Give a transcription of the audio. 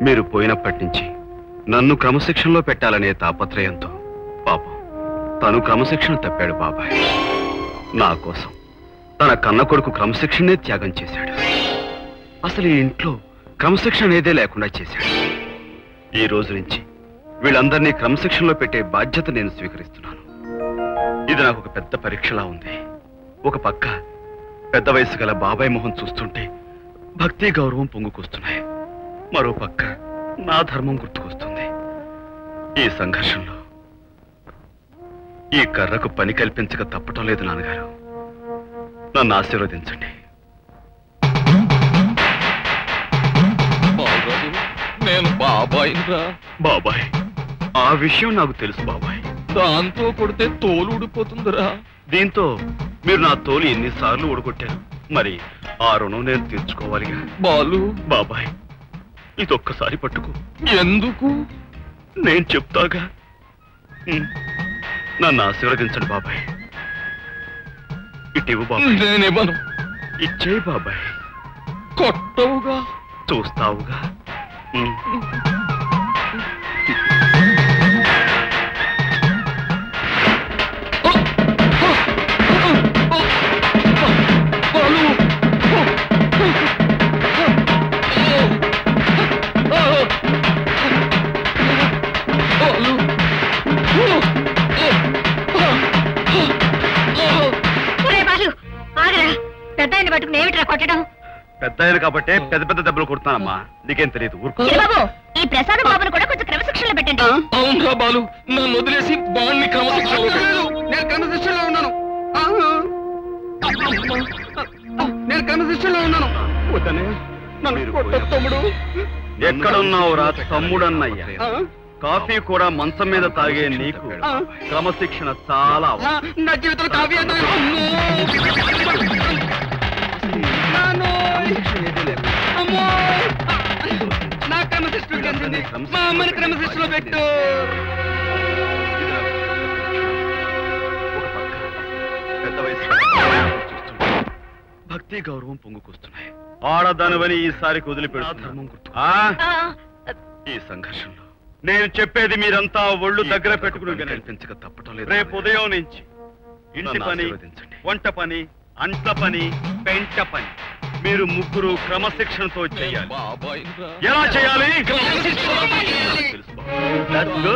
మీరు పోయినప్పటి నుంచి నన్ను క్రమశిక్షణలో పెట్టాలనే తాపత్రయంతో పాపం తను క్రమశిక్షణ తప్పాడు బాబాయ్. నా కోసం తన కన్న కొడుకు క్రమశిక్షణనే త్యాగం చేశాడు. అసలు ఈ ఇంట్లో క్రమశిక్షణ అనేదే లేకుండా చేశాడు. ఈ రోజు నుంచి వీళ్ళందరినీ క్రమశిక్షణలో పెట్టే బాధ్యత నేను స్వీకరిస్తున్నాను. ఇది నాకు ఒక పెద్ద పరీక్షలా ఉంది. ఒక పక్క పెద్ద వయసు గల బాబాయ్ మొహం చూస్తుంటే భక్తి గౌరవం పొంగుకొస్తున్నాయి. మరో పక్క నా ధర్మం గుర్తుకొస్తుంది. ఈ సంఘర్షంలో ఈ కర్రకు పని కల్పించక తప్పటం లేదు నాన్నగారు. నన్ను ఆశీర్వదించండి. నేను బాబాయ్ బాబాయ్, ఆ విషయం నాకు తెలుసు బాబాయ్. దాంతో కొడితే తోలు ఊడిపోతుందిరా. దీంతో మీరు నా తోలు ఎన్నిసార్లు ఊడగొట్టారు. మరి ఆ రుణం నేను తీర్చుకోవాలిగా. బాలు బాబాయ్, ఇదొక్కసారి పట్టుకో. ఎందుకు? నేను చెప్తాగా. నన్ను ఆశీర్వదించండి బాబాయ్. ఇటివు బాబాయ్. నేనివ్వను. ఇచ్చేయి బాబాయ్. కొట్టవుగా. చూస్తావుగా. పెద్ద ఆయన కాబట్టే పెద్ద పెద్ద దెబ్బలు కొడుతున్నానమ్మా. నీకేం తెలియదు. ఈ ప్రసాద్ బాబును కూడా కొంచెం క్రమశిక్షణలో పెట్టండి. అవునరా బాలు, నన్ను వదిలేసి బాణ్ణి క్రమశిక్షణలో పెట్టు. నేను క్రమశిక్షణలో ఉన్నాను. నేను క్రమశిక్షణలో ఉన్నాను. తమ్ముడు ఎక్కడున్నావురా తమ్ముడన్నయ్య? కాఫీ కూడా మంచం మీద తాగే నీకు క్రమశిక్షణ చాలా నా జీవితంలో కాఫీ నా క్రమశిక్షణ మా అమ్మని క్రమశిక్షణలో పెట్టు. పెద్ద వయసు భక్తి గౌరవం పొంగుకొస్తున్నాయి. ఆడదానివని ఈసారికి వదిలిపెడుతున్నా. ఈ సంఘర్షంలో నేను చెప్పేది మీరంతా ఒళ్ళు దగ్గర పెట్టుకుని కనిపించక తప్పటం లేదు. రేపు ఉదయం నుంచి ఇంటి పని, వంట పని, అంట్ల పని, పెంట పని మీరు ముగ్గురు క్రమశిక్షణతో చేయాలి. ఎలా చేయాలి? తెలుసు.